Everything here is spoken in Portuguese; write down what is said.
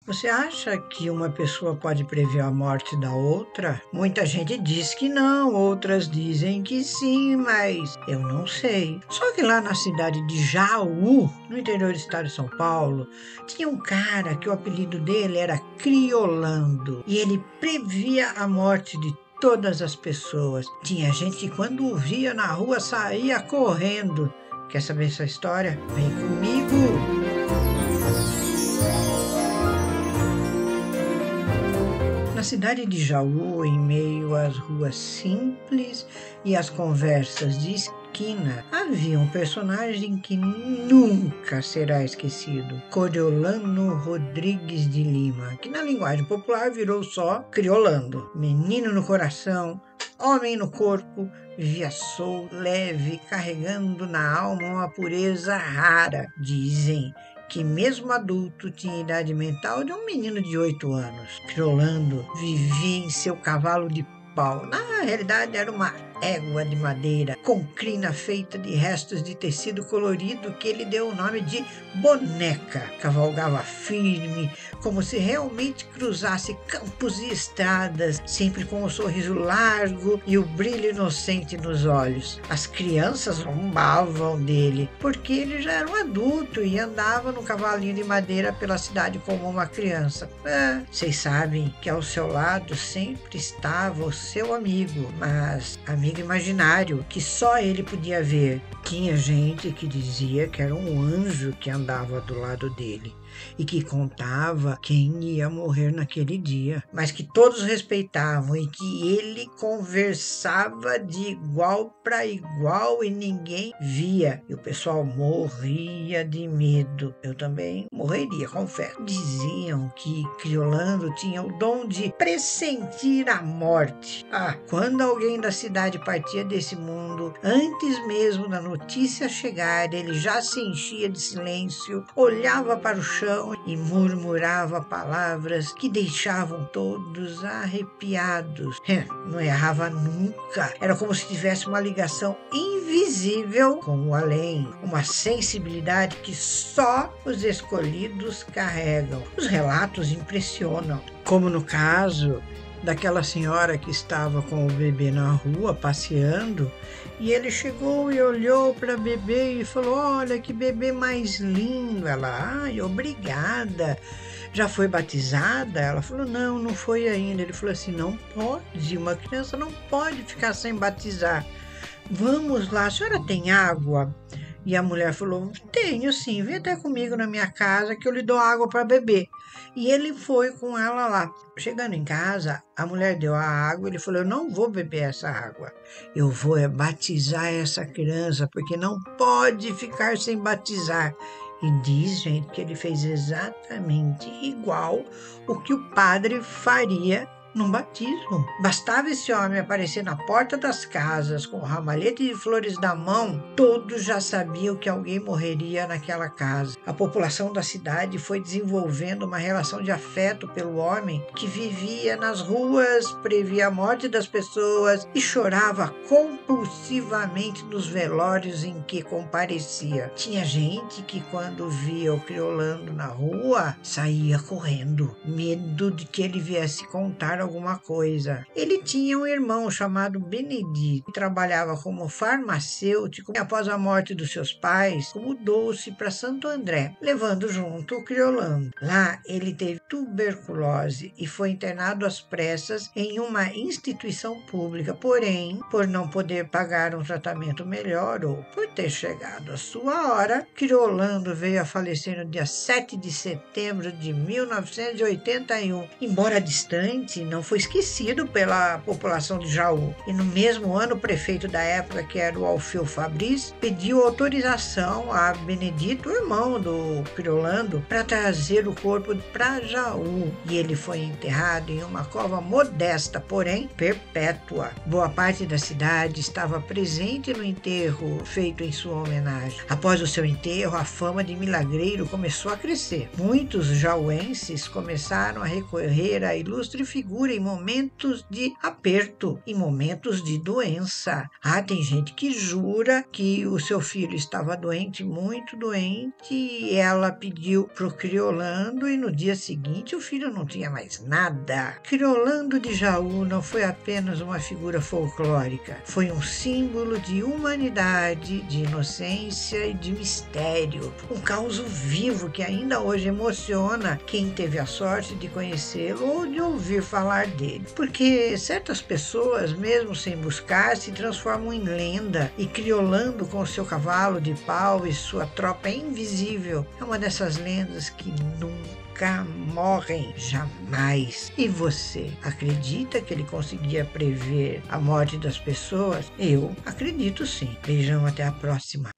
Você acha que uma pessoa pode prever a morte da outra? Muita gente diz que não, outras dizem que sim, mas eu não sei. Só que lá na cidade de Jaú, no interior do estado de São Paulo, tinha um cara que o apelido dele era Criolando e ele previa a morte de todas as pessoas. Tinha gente que quando o via na rua saía correndo. Quer saber essa história? Vem comigo! Na cidade de Jaú, em meio às ruas simples e às conversas de esquina, havia um personagem que nunca será esquecido: Coriolano Rodrigues de Lima, que na linguagem popular virou só Criolando. Menino no coração, homem no corpo, vivia solto, leve, carregando na alma uma pureza rara. Dizem que mesmo adulto tinha idade mental de um menino de 8 anos. Criolando vivia em seu cavalo de pau. Na realidade era uma égua de madeira, com crina feita de restos de tecido colorido que ele deu o nome de boneca. Cavalgava firme, como se realmente cruzasse campos e estradas, sempre com um sorriso largo e o brilho inocente nos olhos. As crianças zombavam dele, porque ele já era um adulto e andava no cavalinho de madeira pela cidade como uma criança. Vocês sabem que ao seu lado sempre estava o seu amigo, mas amigo imaginário que só ele podia ver. Tinha gente que dizia que era um anjo que andava do lado dele e que contava quem ia morrer naquele dia, mas que todos respeitavam e que ele conversava de igual para igual e ninguém via. E o pessoal morria de medo. Eu também morreria, confesso. Diziam que Criolando tinha o dom de pressentir a morte. Quando alguém da cidade partia desse mundo, antes mesmo da notícia chegar, ele já se enchia de silêncio, olhava para o chão e murmurava palavras que deixavam todos arrepiados. Não errava nunca. Era como se tivesse uma ligação invisível com o além, uma sensibilidade que só os escolhidos carregam. Os relatos impressionam, como no caso daquela senhora que estava com o bebê na rua passeando, e ele chegou e olhou para o bebê e falou: olha que bebê mais lindo. Ela: ai, obrigada. Já foi batizada? Ela falou: não foi ainda. Ele falou assim: não pode, uma criança não pode ficar sem batizar. Vamos lá, a senhora tem água? E a mulher falou: tenho sim, vem até comigo na minha casa que eu lhe dou água para beber. E ele foi com ela lá. Chegando em casa, a mulher deu a água e ele falou: eu não vou beber essa água, eu vou batizar essa criança, porque não pode ficar sem batizar. E diz, gente, que ele fez exatamente igual o que o padre faria num batismo. Bastava esse homem aparecer na porta das casas com o ramalhete de flores na mão, todos já sabiam que alguém morreria naquela casa. A população da cidade foi desenvolvendo uma relação de afeto pelo homem que vivia nas ruas, previa a morte das pessoas e chorava compulsivamente nos velórios em que comparecia. Tinha gente que quando via o Criolando na rua saía correndo, medo de que ele viesse contar alguma coisa. Ele tinha um irmão chamado Benedito, que trabalhava como farmacêutico e após a morte dos seus pais, mudou-se para Santo André, levando junto o Criolando. Lá ele teve tuberculose e foi internado às pressas em uma instituição pública, porém, por não poder pagar um tratamento melhor ou por ter chegado a sua hora, Criolando veio a falecer no dia 7 de setembro de 1981. Embora distante, não foi esquecido pela população de Jaú. E no mesmo ano, o prefeito da época, que era o Alfeu Fabris, pediu autorização a Benedito, irmão do Criolando, para trazer o corpo para Jaú. E ele foi enterrado em uma cova modesta, porém perpétua. Boa parte da cidade estava presente no enterro feito em sua homenagem. Após o seu enterro, a fama de milagreiro começou a crescer. Muitos jauenses começaram a recorrer à ilustre figura figura em momentos de aperto, em momentos de doença. Tem gente que jura que o seu filho estava doente, muito doente, e ela pediu pro Criolando e no dia seguinte o filho não tinha mais nada. Criolando de Jaú não foi apenas uma figura folclórica, foi um símbolo de humanidade, de inocência e de mistério. Um caos vivo que ainda hoje emociona quem teve a sorte de conhecê-lo ou de ouvir falar dele. Porque certas pessoas, mesmo sem buscar, se transformam em lenda, e Criolando com seu cavalo de pau e sua tropa invisível é uma dessas lendas que nunca morrem, jamais. E você acredita que ele conseguia prever a morte das pessoas? Eu acredito sim. Beijão, até a próxima.